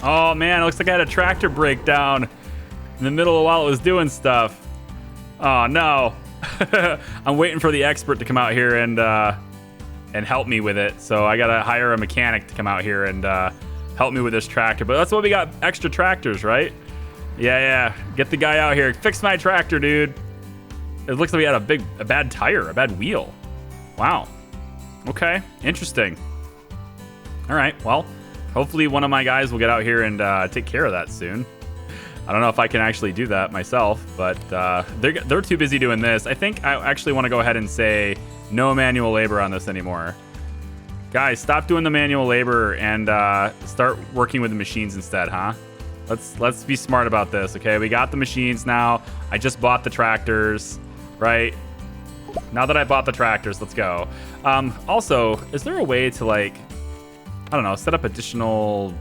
Oh man, it looks like I had a tractor breakdown in the middle of while it was doing stuff. Oh no. I'm waiting for the expert to come out here and help me with it. So I gotta hire a mechanic to come out here and help me with this tractor. But that's why we got extra tractors, right? Yeah. Get the guy out here. Fix my tractor, dude. It looks like we had a bad tire, a bad wheel. Wow. Okay, interesting. All right, well, hopefully one of my guys will get out here and take care of that soon. I don't know if I can actually do that myself, but they're too busy doing this. I think I actually want to go ahead and say no manual labor on this anymore. Guys, stop doing the manual labor and start working with the machines instead, huh? Let's be smart about this, okay? We got the machines now. I just bought the tractors, right? Now that I bought the tractors, let's go. Also, is there a way to, like, I don't know, set up additional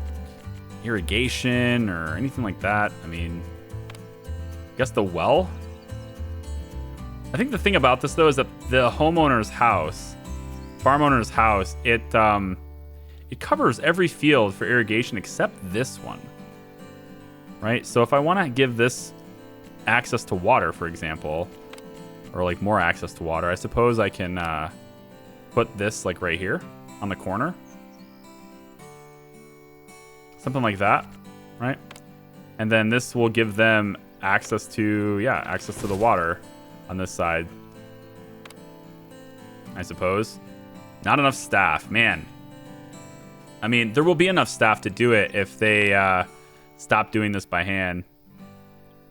irrigation or anything like that? I mean, I guess the well? I think the thing about this, though, is that the homeowner's house, farm owner's house, it covers every field for irrigation except this one, right? So if I want to give this access to water, for example, or like more access to water, I suppose I can put this like right here on the corner. Something like that, right? And then this will give them access to, access to the water on this side, I suppose. Not enough staff, man. I mean, there will be enough staff to do it if they stop doing this by hand,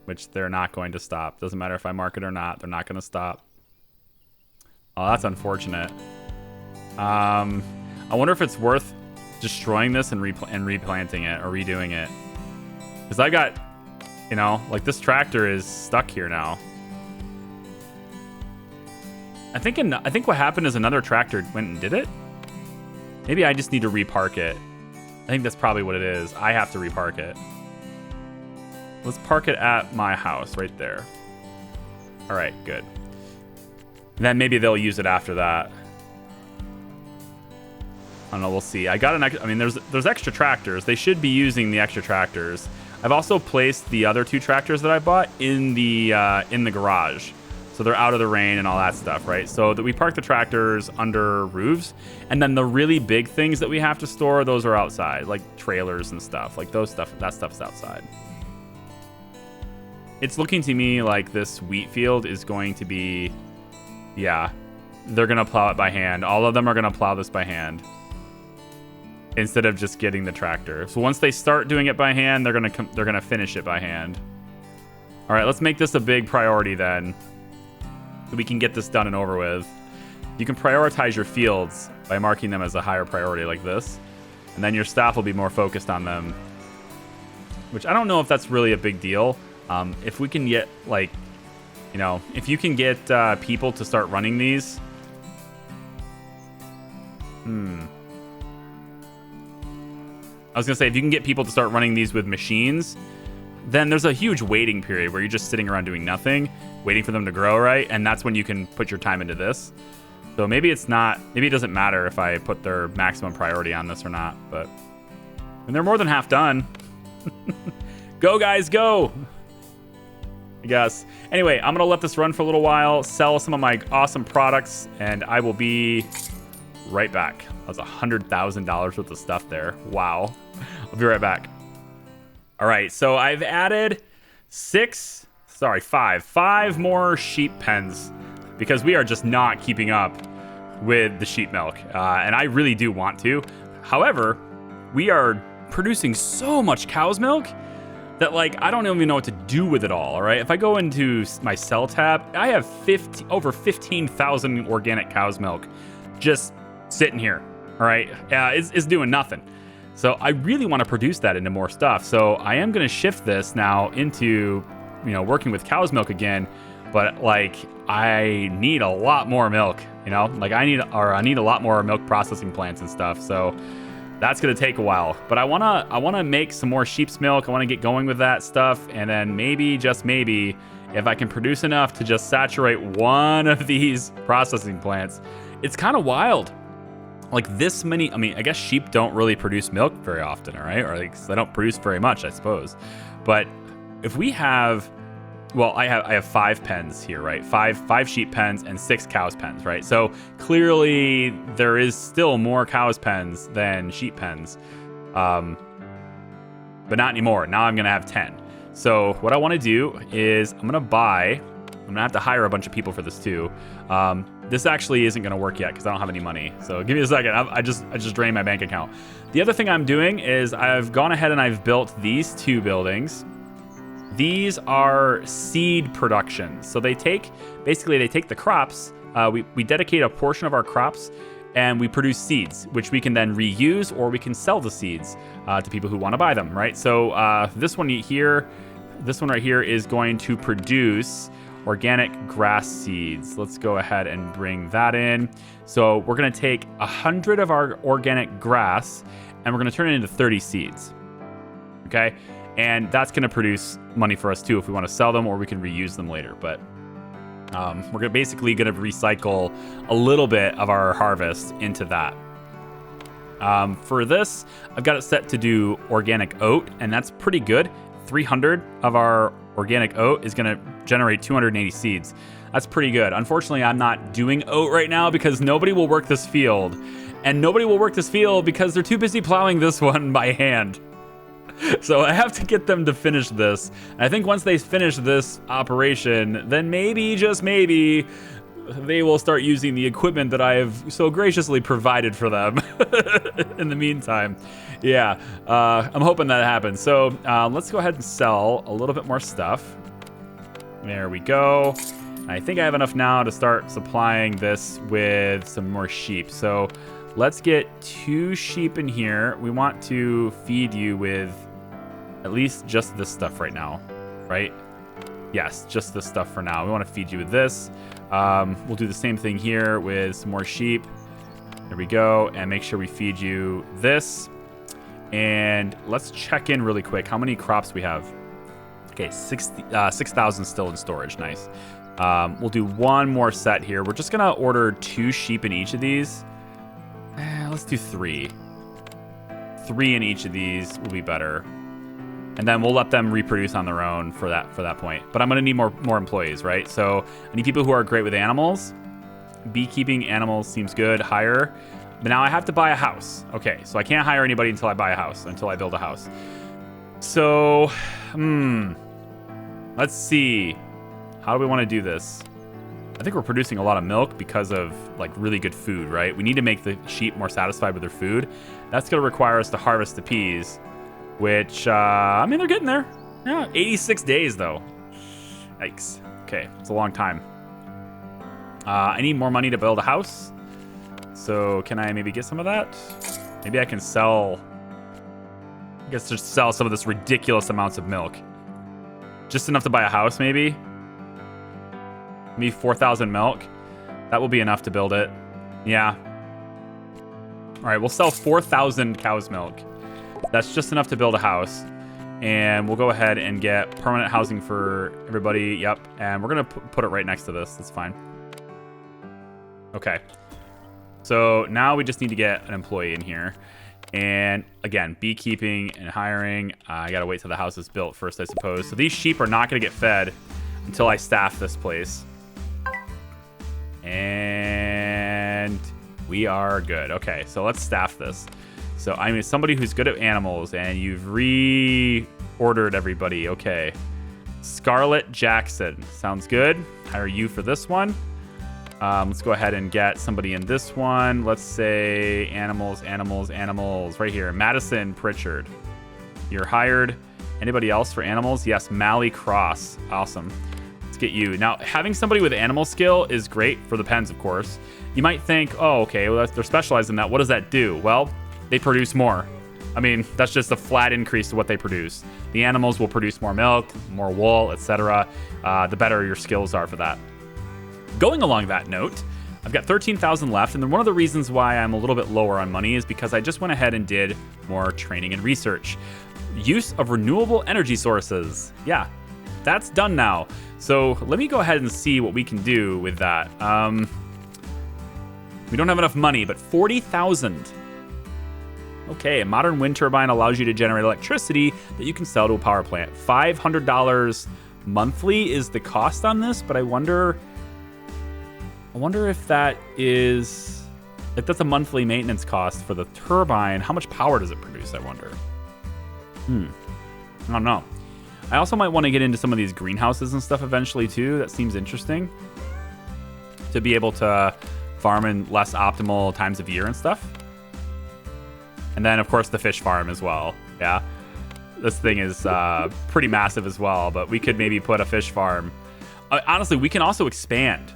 which they're not going to stop. Doesn't matter if I mark it or not, they're not going to stop. Oh, that's unfortunate. I wonder if it's worth destroying this and replanting it or redoing it. Because I got, you know, like this tractor is stuck here now. I think what happened is another tractor went and did it. Maybe I just need to repark it. I think that's probably what it is. I have to repark it. Let's park it at my house right there. All right, good. And then maybe they'll use it after that. I don't know, we'll see. I mean, there's extra tractors. They should be using the extra tractors. I've also placed the other two tractors that I bought in the garage. So they're out of the rain and all that stuff, right? So that we park the tractors under roofs, and then the really big things that we have to store, those are outside, like trailers and stuff. Like that stuff's outside. It's looking to me like this wheat field is going to be, they're gonna plow it by hand. All of them are gonna plow this by hand instead of just getting the tractor. So once they start doing it by hand, they're gonna finish it by hand. All right, let's make this a big priority then, so we can get this done and over with. You can prioritize your fields by marking them as a higher priority like this, and then your staff will be more focused on them, which I don't know if that's really a big deal. If we can get, like, you know, if you can get people to start running these. I was gonna say, if you can get people to start running these with machines, then there's a huge waiting period where you're just sitting around doing nothing, waiting for them to grow, right? And that's when you can put your time into this. So maybe it doesn't matter if I put their maximum priority on this or not, but and they're more than half done. Go guys, go! I guess. Anyway, I'm gonna let this run for a little while, sell some of my awesome products, and I will be right back. That was $100,000 worth of stuff there. Wow. I'll be right back. All right, so I've added five more sheep pens because we are just not keeping up with the sheep milk. And I really do want to. However, we are producing so much cow's milk that, like, I don't even know what to do with it all right? If I go into my sell tab, I have over 15,000 organic cow's milk just sitting here, all right? It's doing nothing. So I really want to produce that into more stuff. So I am going to shift this now into, you know, working with cow's milk again. But, like, I need a lot more milk, you know? Like, I need a lot more milk processing plants and stuff. So that's going to take a while. But I want to make some more sheep's milk. I want to get going with that stuff. And then maybe, just maybe, if I can produce enough to just saturate one of these processing plants. It's kind of wild. like this many. I mean, I guess sheep don't really produce milk very often, all right? Or like they don't produce very much, I suppose. But if we have, well, I have 5 pens here, right? Five sheep pens and 6 cows pens, right? So clearly there is still more cows pens than sheep pens, but not anymore. Now I'm gonna have 10. So what I want to do is I'm gonna have to hire a bunch of people for this too. This actually isn't gonna work yet because I don't have any money. So give me a second. I just drained my bank account. The other thing I'm doing is I've gone ahead and I've built these 2 buildings. These are seed production. So they take the crops. We dedicate a portion of our crops and we produce seeds, which we can then reuse or we can sell the seeds to people who want to buy them, right? So this one right here is going to produce organic grass seeds. Let's go ahead and bring that in. So we're going to take 100 of our organic grass and we're going to turn it into 30 seeds. Okay. And that's going to produce money for us too if we want to sell them or we can reuse them later. But we're basically going to recycle a little bit of our harvest into that. For this, I've got it set to do organic oat, and that's pretty good. 300 of our organic oat is going to generate 280 seeds. That's pretty good. Unfortunately, I'm not doing oat right now because nobody will work this field. And nobody will work this field because they're too busy plowing this one by hand. So I have to get them to finish this. And I think once they finish this operation, then maybe, just maybe, they will start using the equipment that I have so graciously provided for them in the meantime. Yeah, I'm hoping that happens. So let's go ahead and sell a little bit more stuff. There we go. I think I have enough now to start supplying this with some more sheep. So let's get 2 sheep in here. We want to feed you with at least just this stuff right now, right? Yes, just this stuff for now. We want to feed you with this. We'll do the same thing here with some more sheep. There we go. And make sure we feed you this. And let's check in really quick. How many crops we have? Okay, 6,000 still in storage. Nice. We'll do one more set here. We're just going to order 2 sheep in each of these. Let's do 3. 3 in each of these will be better. And then we'll let them reproduce on their own for that point. But I'm going to need more employees, right? So I need people who are great with animals. Beekeeping animals seems good. Hire. But now I have to buy a house. Okay, so I can't hire anybody until I buy a house, until I build a house. So, let's see. How do we want to do this? I think we're producing a lot of milk because of like really good food, right? We need to make the sheep more satisfied with their food. That's going to require us to harvest the peas, which, I mean, they're getting there. Yeah, 86 days though. Yikes. Okay, it's a long time. I need more money to build a house. So can I maybe get some of that? Maybe I can sell, I guess just sell some of this ridiculous amounts of milk. Just enough to buy a house, maybe? Maybe 4,000 milk. That will be enough to build it. Yeah. All right, we'll sell 4,000 cow's milk. That's just enough to build a house. And we'll go ahead and get permanent housing for everybody. Yep. And we're going to put it right next to this. That's fine. Okay. So now we just need to get an employee in here. And again, beekeeping and hiring. I got to wait till the house is built first, I suppose. So these sheep are not going to get fed until I staff this place. And we are good. Okay, so let's staff this. So I mean, somebody who's good at animals, and you've reordered everybody. Okay. Scarlett Jackson. Sounds good. Hire you for this one. Let's go ahead and get somebody in this one. Let's say animals. Right here. Madison Pritchard. You're hired. Anybody else for animals? Yes, Mally Cross. Awesome. Let's get you. Now, having somebody with animal skill is great for the pens, of course. You might think, oh, okay, well, they're specialized in that. What does that do? Well, they produce more. I mean, that's just a flat increase to what they produce. The animals will produce more milk, more wool, etc. The better your skills are for that. Going along that note, I've got 13,000 left, and then one of the reasons why I'm a little bit lower on money is because I just went ahead and did more training and research. Use of renewable energy sources. Yeah, that's done now. So let me go ahead and see what we can do with that. We don't have enough money, but 40,000. Okay, a modern wind turbine allows you to generate electricity that you can sell to a power plant. $500 monthly is the cost on this, but I wonder if that is, if that's a monthly maintenance cost for the turbine. How much power does it produce, I wonder? I don't know. I also might want to get into some of these greenhouses and stuff eventually too. That seems interesting. To be able to farm in less optimal times of year and stuff. And then, of course, the fish farm as well. Yeah. This thing is pretty massive as well, but we could maybe put a fish farm. Honestly, we can also expand.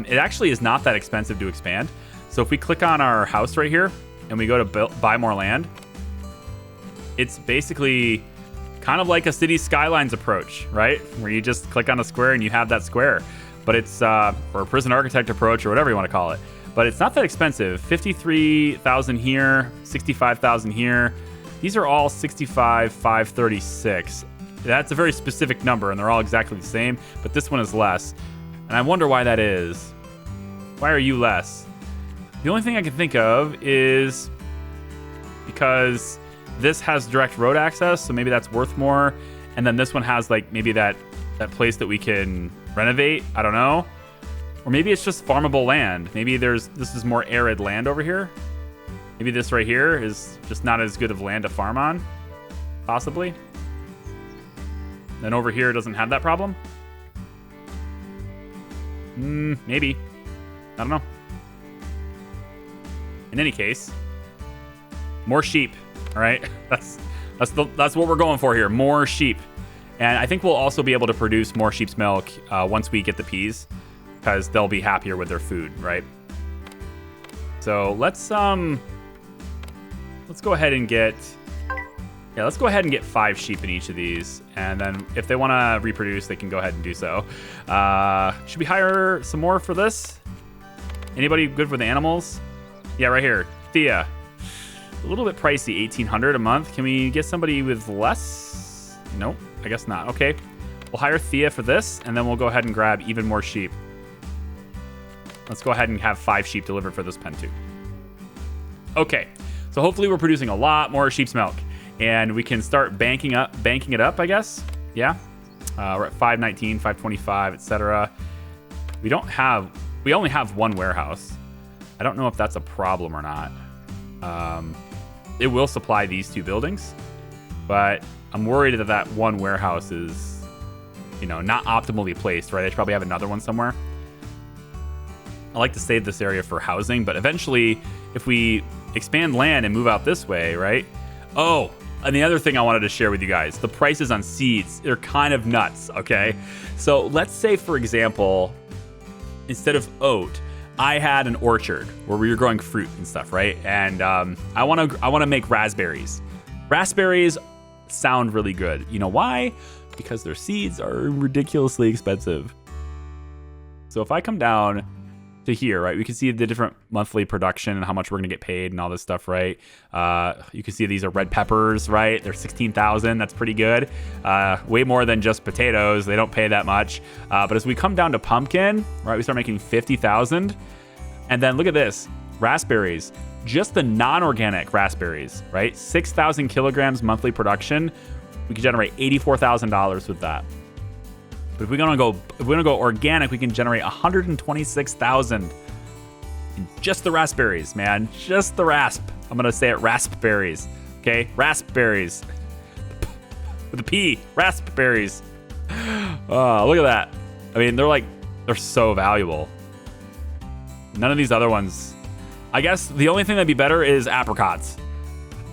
It actually is not that expensive to expand. So if we click on our house right here and we go to buy more land, it's basically kind of like a city skylines approach, right? Where you just click on a square and you have that square. But it's, or a prison architect approach or whatever you want to call it. But it's not that expensive. 53,000 here, 65,000 here. These are all 65,536. That's a very specific number, and they're all exactly the same. But this one is less, and I wonder why that is. Why are you less? The only thing I can think of is because this has direct road access, so maybe that's worth more. And then this one has like maybe that place that we can renovate. I don't know. Or maybe it's just farmable land. Maybe this is more arid land over here. Maybe this right here is just not as good of land to farm on. Possibly. Then over here doesn't have that problem. Maybe. I don't know. In any case, more sheep. All right, that's what we're going for here. More sheep, and I think we'll also be able to produce more sheep's milk once we get the peas, because they'll be happier with their food, right? So let's go ahead and get 5 sheep in each of these, and then if they want to reproduce, they can go ahead and do so. Should we hire some more for this? Anybody good with animals? Yeah, right here, Thea. A little bit pricey, $1,800 a month. Can we get somebody with less? Nope, I guess not. Okay, we'll hire Thea for this, and then we'll go ahead and grab even more sheep. Let's go ahead and have 5 sheep delivered for this pen too. Okay, so hopefully we're producing a lot more sheep's milk, and we can start banking it up, I guess. Yeah, we're at 519, 525, etc. We only have one warehouse. I don't know if that's a problem or not. It will supply these 2 buildings, but I'm worried that one warehouse is, not optimally placed, right? I should probably have another one somewhere. I like to save this area for housing, but eventually, if we expand land and move out this way, right? Oh, and the other thing I wanted to share with you guys, the prices on seeds, they're kind of nuts, okay? So let's say, for example, instead of oat, I had an orchard where we were growing fruit and stuff, right? And I want to make raspberries. Raspberries sound really good. You know why? Because their seeds are ridiculously expensive. So if I come down to here, right, we can see the different monthly production and how much we're gonna get paid and all this stuff, right? You can see these are red peppers, right? They're 16,000. That's pretty good. Way more than just potatoes. They don't pay that much. But as we come down to pumpkin, right, we start making 50,000. And then look at this, raspberries. Just the non-organic raspberries, right? 6,000 kilograms monthly production. We can generate $84,000 with that. But if we're gonna go organic, we can generate 126,000 in just the raspberries, man. Just the rasp. I'm gonna say it, raspberries. Okay, raspberries with a P. Raspberries. Oh, look at that. I mean, they're so valuable. None of these other ones. I guess the only thing that'd be better is apricots.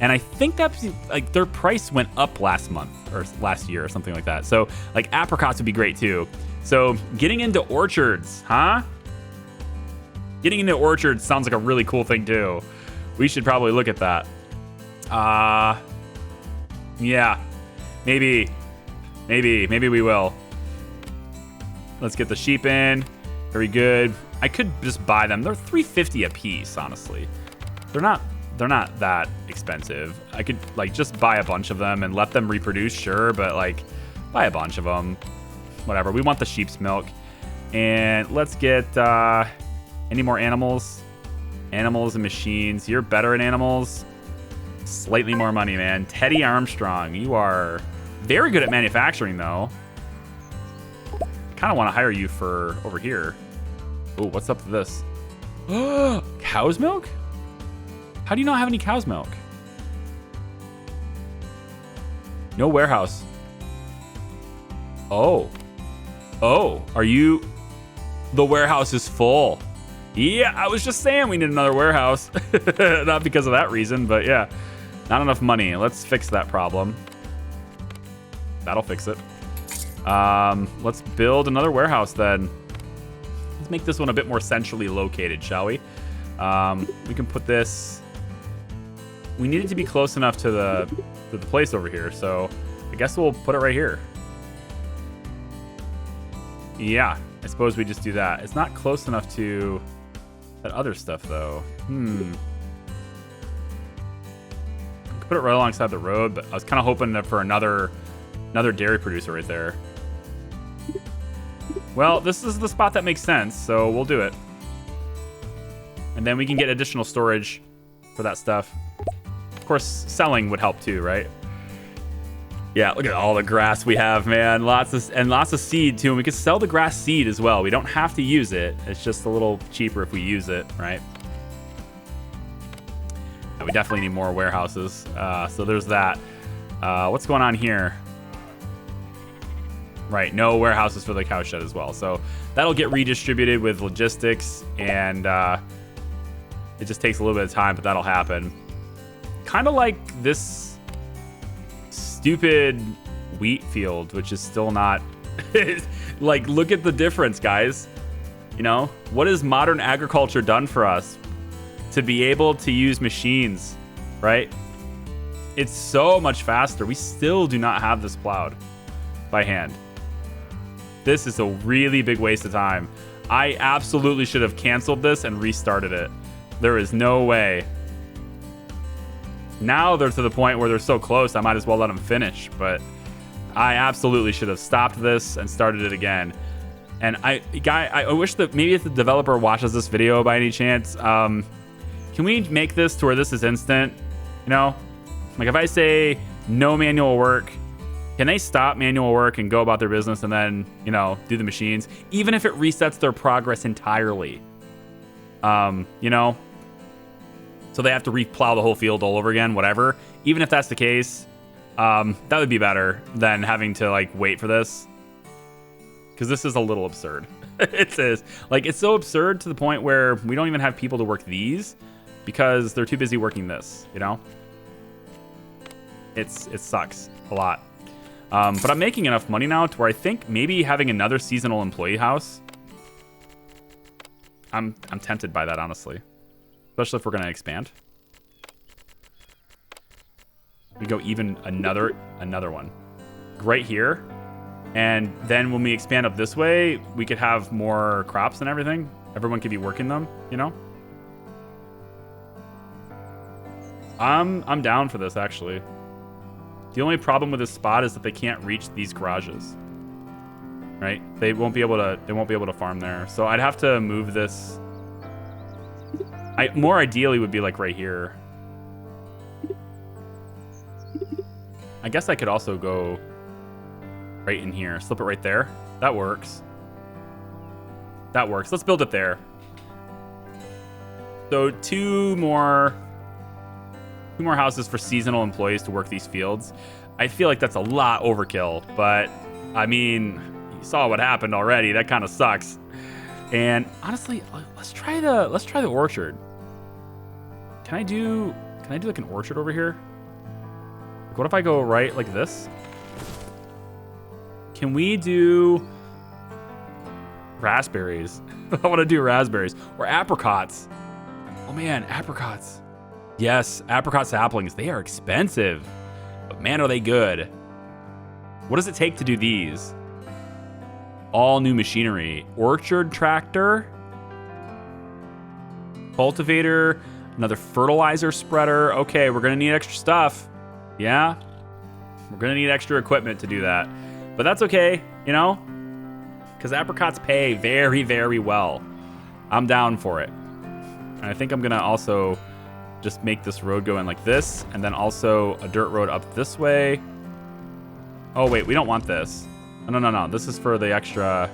And I think that's like their price went up last month or last year or something like that. So like apricots would be great too. So getting into orchards, huh? Getting into orchards sounds like a really cool thing too. We should probably look at that. Yeah, maybe we will. Let's get the sheep in. Very good. I could just buy them. They're $350 a piece, honestly. They're not that expensive. I could like just buy a bunch of them and let them reproduce, sure, but like buy a bunch of them. Whatever. We want the sheep's milk. And let's get any more animals. Animals and machines. You're better at animals. Slightly more money, man. Teddy Armstrong. You are very good at manufacturing, though. I kind of want to hire you for over here. Oh, what's up with this? Cow's milk? How do you not have any cow's milk? No warehouse. Oh. Oh, are you... The warehouse is full. Yeah, I was just saying we need another warehouse. Not because of that reason, but yeah. Not enough money. Let's fix that problem. That'll fix it. Let's build another warehouse then. Let's make this one a bit more centrally located, shall we? We can put this... We need it to be close enough to the place over here, so I guess we'll put it right here. Yeah, I suppose we just do that. It's not close enough to that other stuff, though. Put it right alongside the road, but I was kind of hoping for another dairy producer right there. Well, this is the spot that makes sense, so we'll do it. And then we can get additional storage for that stuff. Of course, selling would help too, right? Yeah, look at all the grass we have, man. Lots of seed too. And we can sell the grass seed as well. We don't have to use it. It's just a little cheaper if we use it, right? And we definitely need more warehouses. So there's that. What's going on here? Right, no warehouses for the cow shed as well. So that'll get redistributed with logistics, and it just takes a little bit of time, but that'll happen. Kind of like this stupid wheat field, which is still not like, look at the difference, guys. You know, what has modern agriculture done for us to be able to use machines, right? It's so much faster. We still do not have this plowed by hand. This is a really big waste of time. I absolutely should have canceled this and restarted it. There is no way. Now they're to the point where they're so close, I might as well let them finish. But I absolutely should have stopped this and started it again. And I wish that maybe if the developer watches this video by any chance, can we make this to where this is instant? You know, like if I say no manual work, can they stop manual work and go about their business and then, you know, do the machines, even if it resets their progress entirely? You know, so they have to replow the whole field all over again, whatever. Even if that's the case, that would be better than having to like wait for this, because this is a little absurd. It is like, it's so absurd to the point where we don't even have people to work these because they're too busy working this, you know. It sucks a lot. But I'm making enough money now to where I think maybe having another seasonal employee house, I'm tempted by that, honestly. Especially if we're going to expand. We go even another one right here. And then when we expand up this way, we could have more crops and everything. Everyone could be working them, you know? I'm down for this, actually. The only problem with this spot is that they can't reach these garages. Right? They won't be able to farm there. So I'd have to move this. More ideally would be like right here. I guess I could also go right in here. Slip it right there. That works. That works. Let's build it there. So two more houses for seasonal employees to work these fields. I feel like that's a lot overkill, but I mean, you saw what happened already. That kind of sucks. And honestly, let's try the orchard. Can I do like an orchard over here? Like, what if I go right like this? Can we do raspberries? I want to do raspberries or apricots. Oh man, apricots. Yes, apricot saplings. They are expensive, but man, are they good. What does it take to do these? All new machinery. Orchard tractor. Cultivator. Another fertilizer spreader. Okay, we're going to need extra stuff. Yeah. We're going to need extra equipment to do that. But that's okay, you know? Because apricots pay very, very well. I'm down for it. And I think I'm gonna also just make this road go in like this, and then also a dirt road up this way. Oh wait, we don't want this. No. This is for the extra.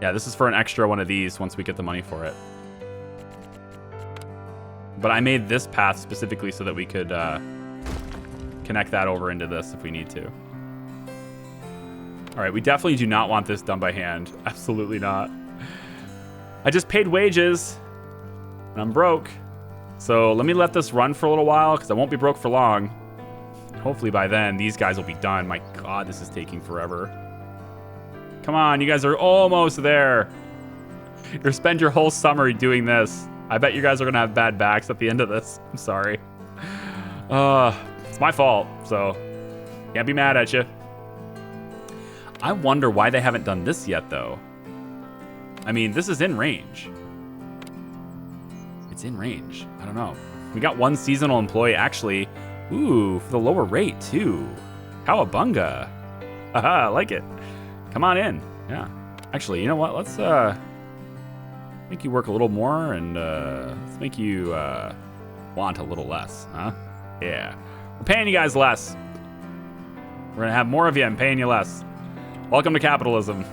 Yeah, this is for an extra one of these once we get the money for it. But I made this path specifically so that we could connect that over into this if we need to. All right, we definitely do not want this done by hand. Absolutely not. I just paid wages and I'm broke. So let me let this run for a little while because I won't be broke for long. Hopefully by then these guys will be done. My God, this is taking forever. Come on, you guys are almost there. You'll spend your whole summer doing this. I bet you guys are gonna have bad backs at the end of this. I'm sorry. It's my fault, so can't be mad at you. I wonder why they haven't done this yet, though. I mean, this is in range. It's in range. I don't know. We got one seasonal employee, actually. Ooh, for the lower rate, too. Cowabunga. Haha, I like it. Come on in. Yeah. Actually, you know what? Let's make you work a little more, and let's make you want a little less, huh? Yeah. We're paying you guys less. We're going to have more of you and paying you less. Welcome to capitalism.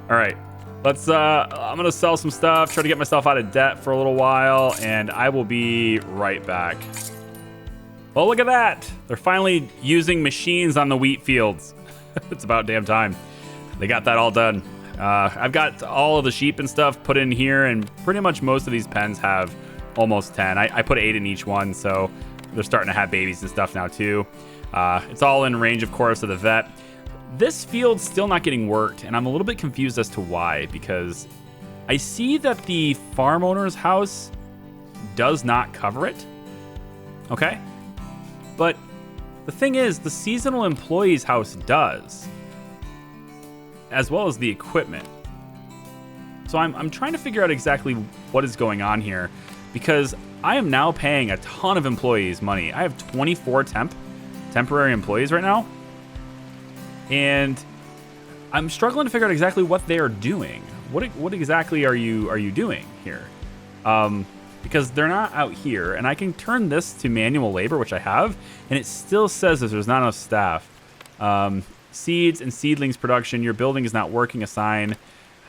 All right. Let's, I'm going to sell some stuff, try to get myself out of debt for a little while, and I will be right back. Well, look at that. They're finally using machines on the wheat fields. It's about damn time. They got that all done. I've got all of the sheep and stuff put in here, and pretty much most of these pens have almost 10. I put 8 in each one, so they're starting to have babies and stuff now too. It's all in range, of course, of the vet. This field's still not getting worked, and I'm a little bit confused as to why, because I see that the farm owner's house does not cover it. Okay? But the thing is, the seasonal employee's house does, as well as the equipment. So I'm trying to figure out exactly what is going on here, because I am now paying a ton of employees money. I have 24 temporary employees right now, and I'm struggling to figure out exactly what they are doing. What exactly are you doing here? Because they're not out here, and I can turn this to manual labor, which I have, and it still says that there's not enough staff. Seeds and seedlings production, your building is not working, assign.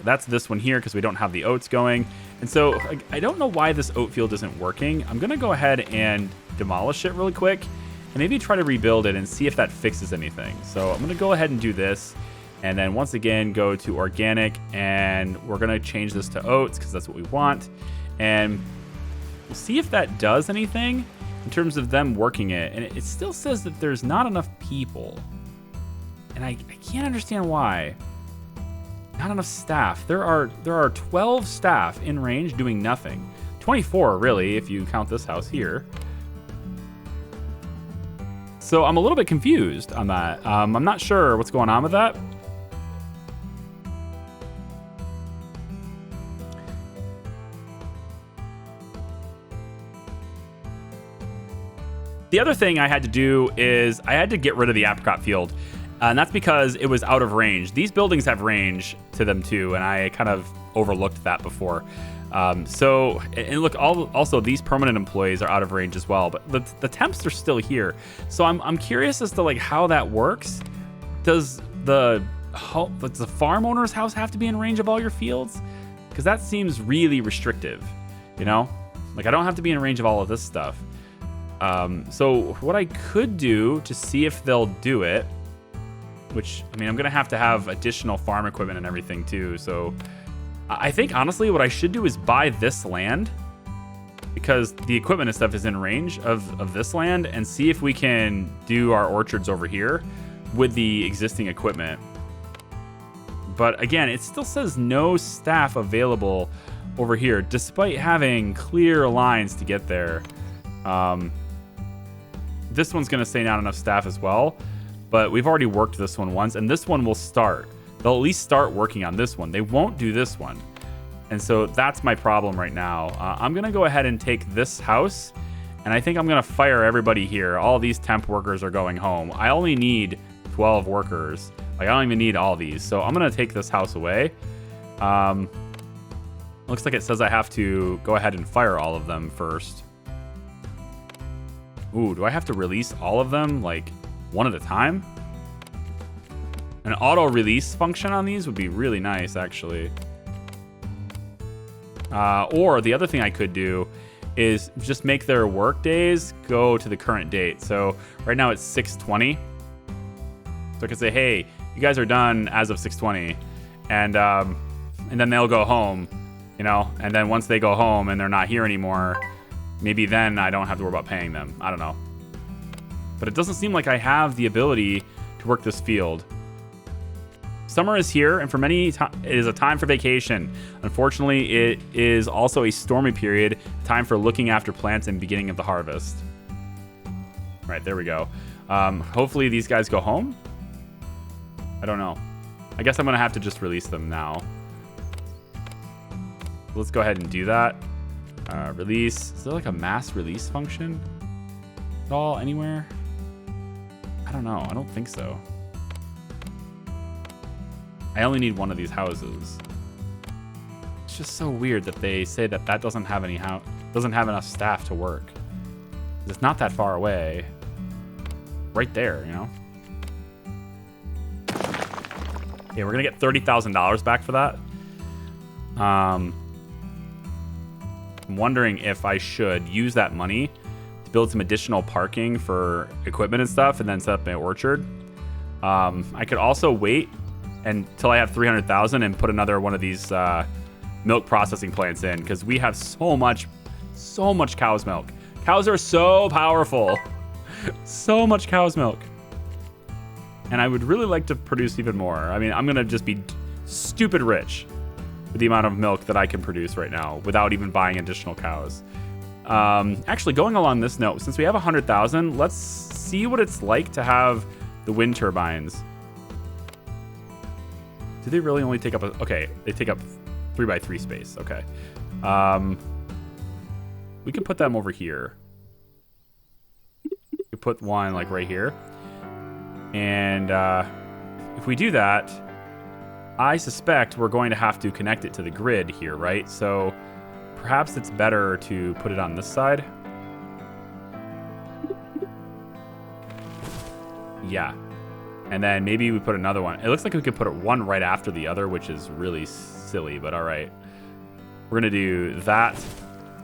That's this one here because we don't have the oats going. And so I don't know why this oat field isn't working. I'm going to go ahead and demolish it really quick and maybe try to rebuild it and see if that fixes anything. So I'm going to go ahead and do this. And then once again, go to organic, and we're going to change this to oats because that's what we want. And we'll see if that does anything in terms of them working it. And it still says that there's not enough people. And I can't understand why. Not enough staff. There are 12 staff in range doing nothing. 24 really, if you count this house here. So I'm a little bit confused on that. I'm not sure what's going on with that. The other thing I had to do is I had to get rid of the apricot field. And that's because it was out of range. These buildings have range to them too, and I kind of overlooked that before. And look, also these permanent employees are out of range as well, but the temps are still here. So I'm curious as to like how that works. Does the farm owner's house have to be in range of all your fields? Because that seems really restrictive, you know? Like I don't have to be in range of all of this stuff. So what I could do to see if they'll do it, which, I mean, I'm going to have additional farm equipment and everything too. So I think, honestly, what I should do is buy this land because the equipment and stuff is in range of this land, and see if we can do our orchards over here with the existing equipment. But again, it still says no staff available over here, despite having clear lines to get there. This one's going to say not enough staff as well. But we've already worked this one once, and this one will start. They'll at least start working on this one. They won't do this one. And so that's my problem right now. I'm going to go ahead and take this house, and I think I'm going to fire everybody here. All these temp workers are going home. I only need 12 workers. Like, I don't even need all these. So I'm going to take this house away. Looks like it says I have to go ahead and fire all of them first. Ooh, do I have to release all of them, like, one at a time? An auto-release function on these would be really nice, actually. Or the other thing I could do is just make their work days go to the current date. So right now it's 6:20. So I could say, hey, you guys are done as of 6:20. And then they'll go home, you know? And then once they go home and they're not here anymore, maybe then I don't have to worry about paying them. I don't know. But it doesn't seem like I have the ability to work this field. Summer is here, and for many, it is a time for vacation. Unfortunately, it is also a stormy period, time for looking after plants and beginning of the harvest. All right, there we go. Hopefully these guys go home. I don't know. I guess I'm going to have to just release them now. Let's go ahead and do that. Release. Is there like a mass release function at all anywhere? I don't know. I don't think so. I only need one of these houses. It's just so weird that they say that that doesn't have enough staff to work. It's not that far away. Right there, you know? Okay, we're gonna get $30,000 back for that. I'm wondering if I should use that money to build some additional parking for equipment and stuff and then set up an orchard. I could also wait until I have 300,000 and put another one of these milk processing plants in, because we have so much cow's milk. Cows are so powerful. So much cow's milk. And I would really like to produce even more. I mean, I'm going to just be stupid rich with the amount of milk that I can produce right now without even buying additional cows. Actually, going along this note, since we have 100,000, let's see what it's like to have the wind turbines. Do they really only take up okay, they take up 3x3 space. Okay. We can put them over here. We could put one like right here. And if we do that, I suspect we're going to have to connect it to the grid here, right? So perhaps it's better to put it on this side. Yeah. And then maybe we put another one. It looks like we could put one right after the other, which is really silly, but all right. We're going to do that.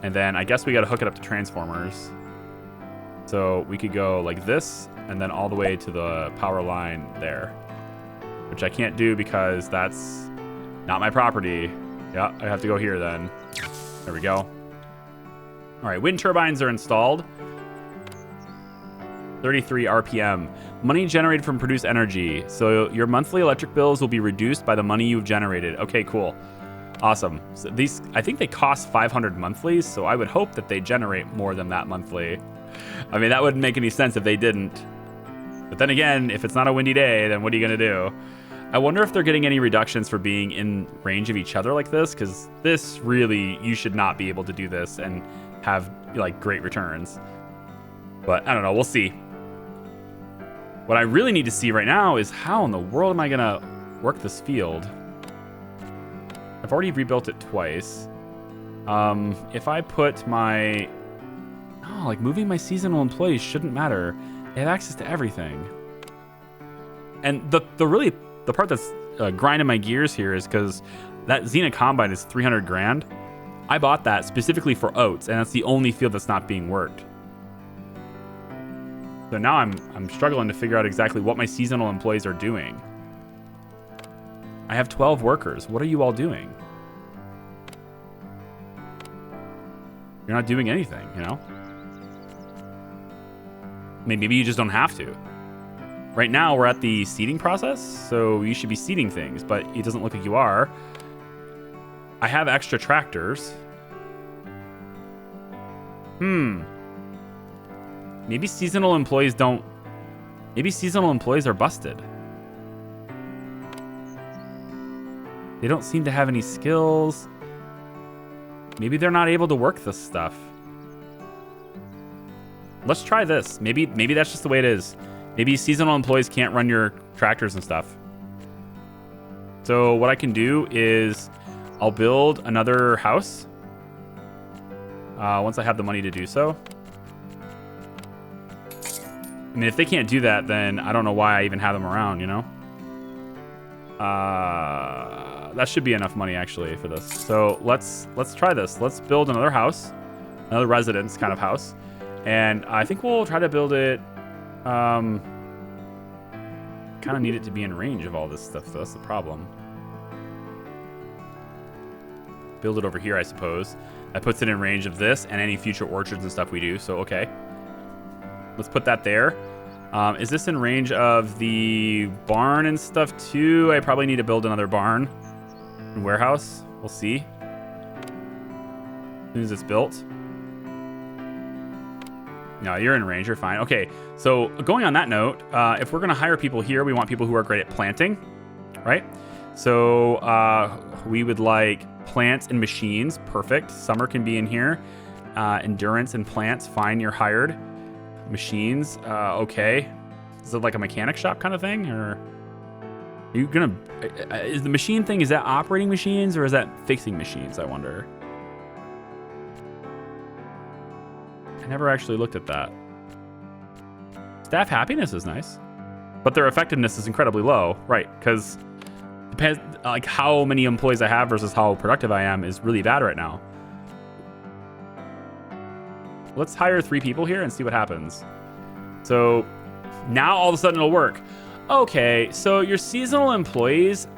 And then I guess we got to hook it up to transformers. So we could go like this and then all the way to the power line there, which I can't do because that's not my property. Yeah, I have to go here then. There we go. All right, wind turbines are installed. 33 RPM. Money generated from produced energy. So your monthly electric bills will be reduced by the money you've generated. Okay, cool. Awesome. So these, I think they cost 500 monthly, so I would hope that they generate more than that monthly. I mean, that wouldn't make any sense if they didn't. But then again, if it's not a windy day, then what are you going to do? I wonder if they're getting any reductions for being in range of each other like this, because this really, you should not be able to do this and have like great returns. But I don't know, we'll see. What I really need to see right now is how in the world am I going to work this field? I've already rebuilt it twice. If I put my... Oh, like moving my seasonal employees shouldn't matter. They have access to everything. And the part that's grinding my gears here is because that Xena Combine is 300 grand. I bought that specifically for oats, and that's the only field that's not being worked. So now I'm struggling to figure out exactly what my seasonal employees are doing. I have 12 workers. What are you all doing? You're not doing anything, you know? Maybe you just don't have to. Right now, we're at the seeding process, so you should be seeding things, but it doesn't look like you are. I have extra tractors. Maybe seasonal employees don't... Maybe seasonal employees are busted. They don't seem to have any skills. Maybe they're not able to work this stuff. Let's try this. Maybe that's just the way it is. Maybe seasonal employees can't run your tractors and stuff. So what I can do is I'll build another house once I have the money to do so. I mean, if they can't do that, then I don't know why I even have them around, you know? That should be enough money, actually, for this. So let's try this. Let's build another house, another residence kind of house. And I think we'll try to build it... kind of need it to be in range of all this stuff, so that's the problem. Build it over here, I suppose. That puts it in range of this and any future orchards and stuff we do, so okay. Let's put that there. Is this in range of the barn and stuff too? I probably need to build another barn and warehouse. We'll see. As soon as it's built. No, you're in range. You're fine. Okay, so going on that note, if we're going to hire people here, we want people who are great at planting, right? So we would like plants and machines. Perfect. Summer can be in here. Endurance and plants. Fine, you're hired. Machines, okay. Is it like a mechanic shop kind of thing, or are you gonna? Is the machine thing? Is that operating machines or is that fixing machines? I wonder. I never actually looked at that. Staff happiness is nice, but their effectiveness is incredibly low, right? Because depends like how many employees I have versus how productive I am is really bad right now. Let's hire 3 people here and see what happens. So now all of a sudden it'll work. Okay, so your seasonal employees,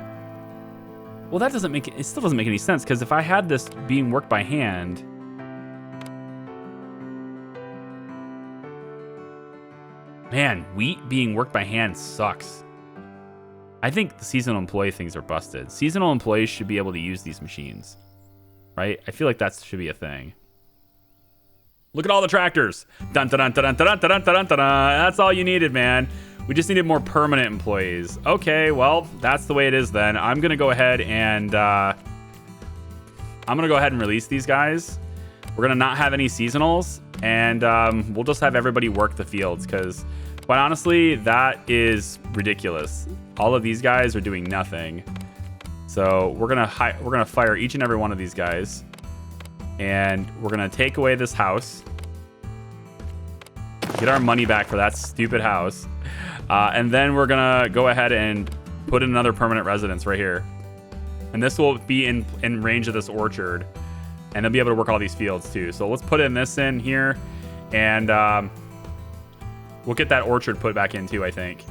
well, that doesn't make, it still doesn't make any sense, because if I had this being worked by hand, man, wheat being worked by hand sucks. I think the seasonal employee things are busted. Seasonal employees should be able to use these machines, right? I feel like that should be a thing. Look at all the tractors. Dun, dun, dun, dun, dun, dun, dun, dun, dun. That's all you needed, man. We just needed more permanent employees. Okay, well, that's the way it is then. I'm going to go ahead and release these guys. We're going to not have any seasonals, and we'll just have everybody work the fields, because quite honestly, that is ridiculous. All of these guys are doing nothing. So we're going to fire each and every one of these guys. And we're going to take away this house. Get our money back for that stupid house. And then we're going to go ahead and put in another permanent residence right here. And this will be in range of this orchard. And they'll be able to work all these fields too. So let's put this in here. And we'll get that orchard put back in too, I think.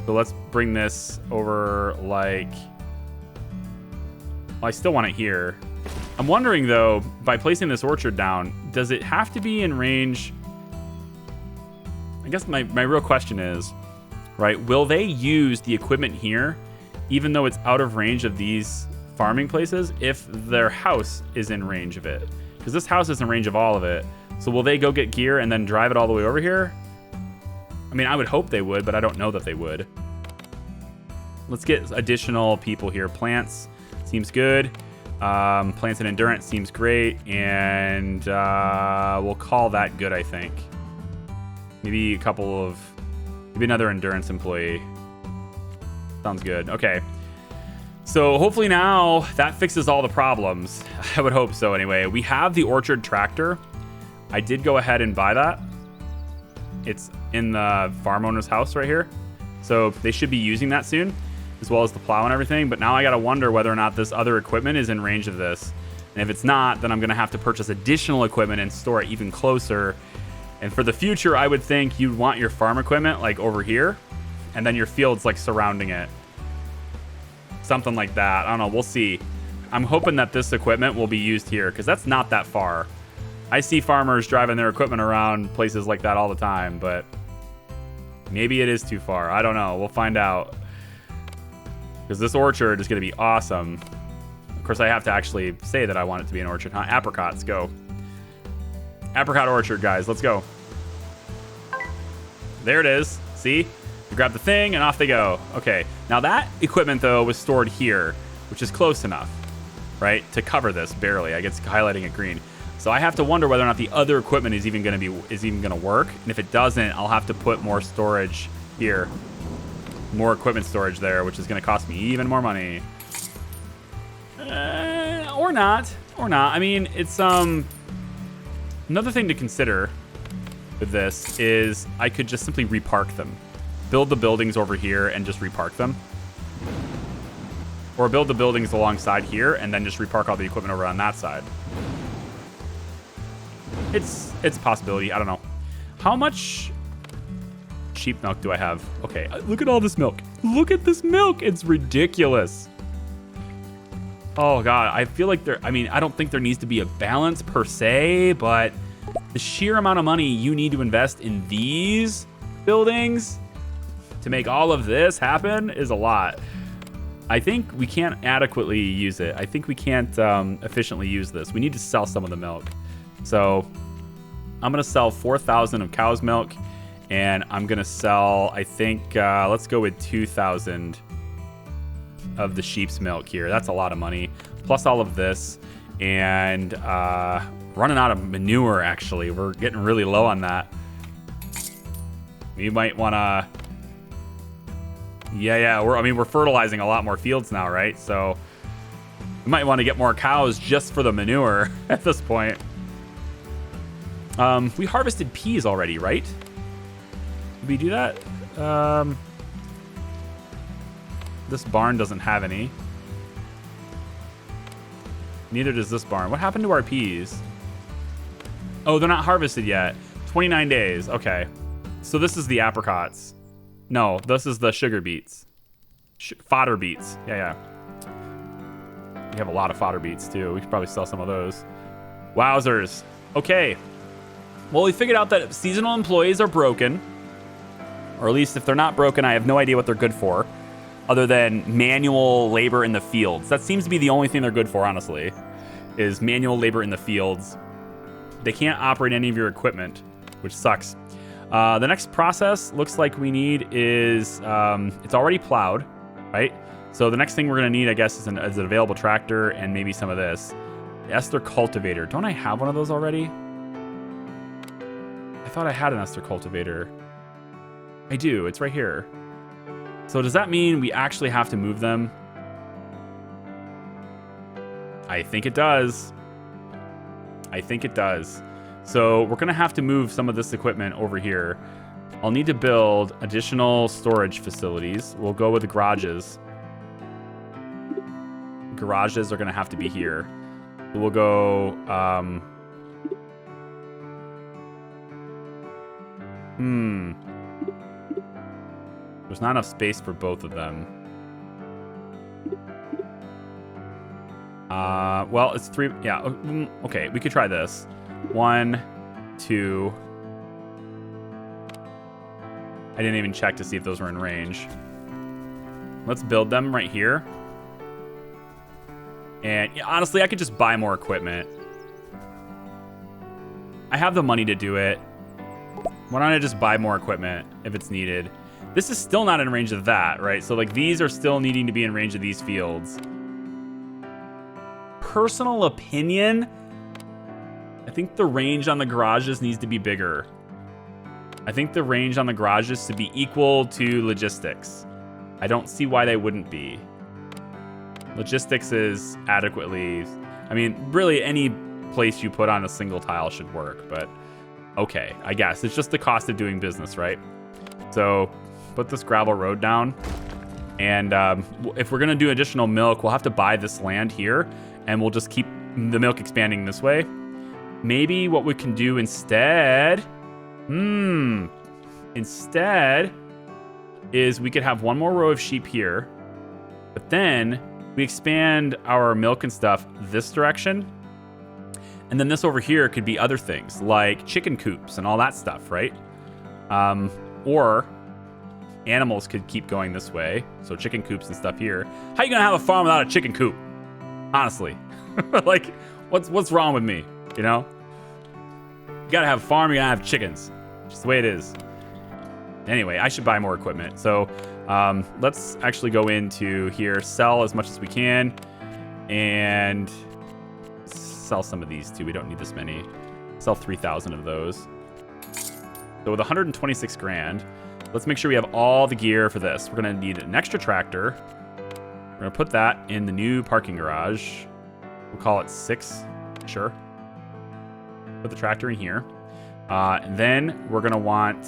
So let's bring this over like... Well, I still want it here. I'm wondering, though, by placing this orchard down, does it have to be in range? I guess my real question is, right, will they use the equipment here, even though it's out of range of these farming places, if their house is in range of it? Because this house is in range of all of it. So will they go get gear and then drive it all the way over here? I mean, I would hope they would, but I don't know that they would. Let's get additional people here. Plants seems good. Plants and endurance seems great, and we'll call that good, I think. Maybe another endurance employee. Sounds good. Okay. So hopefully now that fixes all the problems. I would hope so anyway. We have the orchard tractor. I did go ahead and buy that. It's in the farm owner's house right here. So they should be using that soon, as well as the plow and everything. But now I got to wonder whether or not this other equipment is in range of this. And if it's not, then I'm going to have to purchase additional equipment and store it even closer. And for the future, I would think you'd want your farm equipment like over here, and then your fields like surrounding it. Something like that. I don't know. We'll see. I'm hoping that this equipment will be used here, because that's not that far. I see farmers driving their equipment around places like that all the time, but maybe it is too far. I don't know. We'll find out. Because this orchard is going to be awesome. Of course, I have to actually say that I want it to be an orchard, huh? Apricots, go. Apricot orchard, guys. Let's go. There it is. See? You grab the thing, and off they go. Okay. Now, that equipment, though, was stored here, which is close enough, right, to cover this barely. I guess highlighting it green. So I have to wonder whether or not the other equipment is even going to work. And if it doesn't, I'll have to put more storage here. More equipment storage there, which is going to cost me even more money. Or not. Or not. I mean, it's another thing to consider with this is I could just simply repark them. Build the buildings over here and just repark them. Or build the buildings alongside here and then just repark all the equipment over on that side. It's a possibility. I don't know. How much sheep milk do I have? Okay, look at all this milk. Look at this milk. It's ridiculous. Oh, God. I feel like I mean, I don't think there needs to be a balance per se, but the sheer amount of money you need to invest in these buildings to make all of this happen is a lot. I think we can't adequately use it. I think we can't efficiently use this. We need to sell some of the milk. So I'm going to sell 4,000 of cow's milk, and I'm going to sell, I think, let's go with 2,000 of the sheep's milk here. That's a lot of money, plus all of this. And running out of manure, actually. We're getting really low on that. We might want to... Yeah, we're fertilizing a lot more fields now, right? So we might want to get more cows just for the manure at this point. We harvested peas already, right? Did we do that? This barn doesn't have any. Neither does this barn. What happened to our peas? Oh, they're not harvested yet. 29 days. Okay. So this is the apricots. No, this is the sugar beets. Fodder beets. Yeah. We have a lot of fodder beets, too. We should probably sell some of those. Wowzers. Okay. Well, we figured out that seasonal employees are broken. Or at least if they're not broken, I have no idea what they're good for. Other than manual labor in the fields. That seems to be the only thing they're good for, honestly. Is manual labor in the fields. They can't operate any of your equipment, which sucks. The next process looks like we need is, it's already plowed, right? So the next thing we're going to need, I guess, is an available tractor and maybe some of this. The ester cultivator. Don't I have one of those already? I thought I had an ester cultivator. I do. It's right here. So does that mean we actually have to move them? I think it does. So we're going to have to move some of this equipment over here. I'll need to build additional storage facilities. We'll go with the garages. Garages are going to have to be here. So we'll go... There's not enough space for both of them. Well, it's 3... Yeah, okay, we could try this. 1, 2... I didn't even check to see if those were in range. Let's build them right here. And yeah, honestly, I could just buy more equipment. I have the money to do it. Why don't I just buy more equipment if it's needed? This is still not in range of that, right? So like these are still needing to be in range of these fields. Personal opinion, I think the range on the garages needs to be bigger. I think the range on the garages should be equal to logistics. I don't see why they wouldn't be. Logistics is adequately... I mean, really any place you put on a single tile should work, but okay, I guess. It's just the cost of doing business, right? So put this gravel road down. And if we're going to do additional milk, we'll have to buy this land here, and we'll just keep the milk expanding this way. Maybe what we can do instead... Instead is we could have one more row of sheep here, but then we expand our milk and stuff this direction. And then this over here could be other things like chicken coops and all that stuff, right? Or animals could keep going this way. So chicken coops and stuff here. How you gonna have a farm without a chicken coop? Honestly, like what's wrong with me? You know, you gotta have a farm, you gotta have chickens. Just the way it is. Anyway, I should buy more equipment. So let's actually go into here, sell as much as we can, and sell some of these too. We don't need this many. Sell 3,000 of those. So with 126 grand, let's make sure we have all the gear for this. We're gonna need an extra tractor. We're gonna put that in the new parking garage. We'll call it 6. Sure. Put the tractor in here. And then we're going to want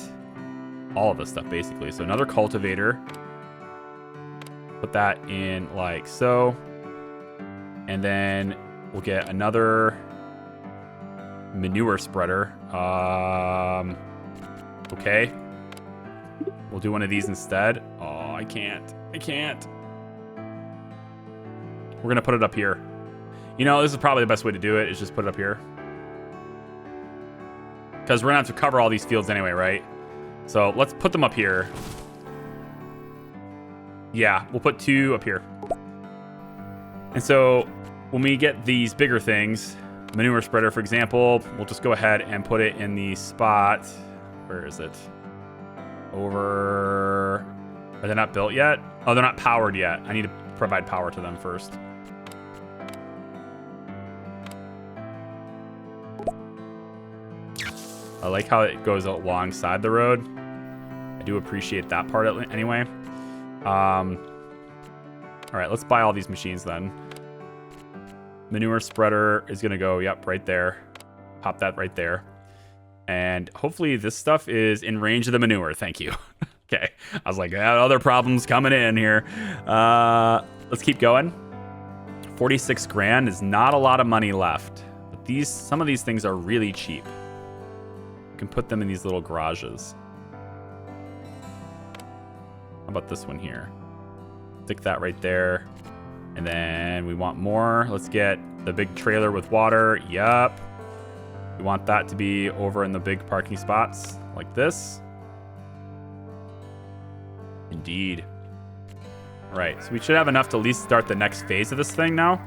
all of this stuff, basically. So another cultivator. Put that in like so. And then we'll get another manure spreader. Okay. We'll do one of these instead. Oh, I can't. We're going to put it up here. You know, this is probably the best way to do it, is just put it up here. Because we're going to have to cover all these fields anyway, right? So let's put them up here. Yeah, we'll put 2 up here. And so when we get these bigger things, manure spreader, for example, we'll just go ahead and put it in the spot. Where is it? Over... Are they not built yet? Oh, they're not powered yet. I need to provide power to them first. I like how it goes alongside the road. I do appreciate that part anyway. All right, let's buy all these machines then. Manure spreader is going to go, yep, right there. Pop that right there. And hopefully this stuff is in range of the manure. Thank you. Okay. I was like, other problems coming in here. Let's keep going. 46 grand is not a lot of money left. But some of these things are really cheap. You can put them in these little garages. How about this one here? Stick that right there. And then we want more. Let's get the big trailer with water. Yup. We want that to be over in the big parking spots like this. Indeed. Right, so we should have enough to at least start the next phase of this thing now.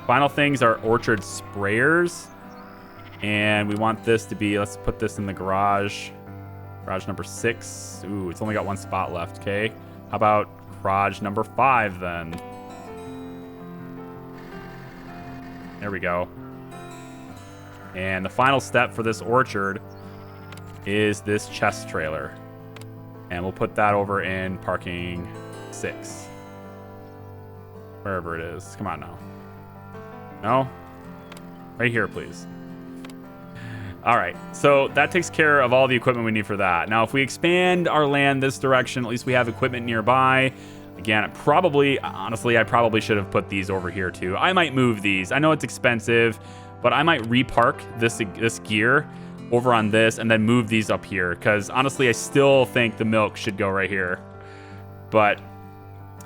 Final things are orchard sprayers. And we want this to be, let's put this in the garage. Garage number 6. Ooh, it's only got 1 spot left, okay. How about garage number 5 then? There we go. And the final step for this orchard is this chest trailer. And we'll put that over in parking 6. Wherever it is. Come on now. No? Right here, please. All right, so that takes care of all the equipment we need for that. Now, if we expand our land this direction, at least we have equipment nearby. Again, honestly, I probably should have put these over here too. I might move these. I know it's expensive, but I might repark this gear over on this and then move these up here. Because honestly, I still think the milk should go right here. But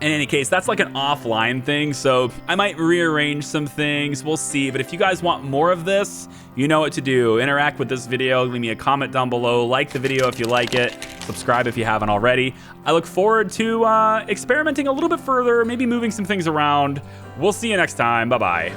in any case, that's like an offline thing, so I might rearrange some things. We'll see. But if you guys want more of this, you know what to do. Interact with this video. Leave me a comment down below. Like the video if you like it. Subscribe if you haven't already. I look forward to experimenting a little bit further, maybe moving some things around. We'll see you next time. Bye-bye.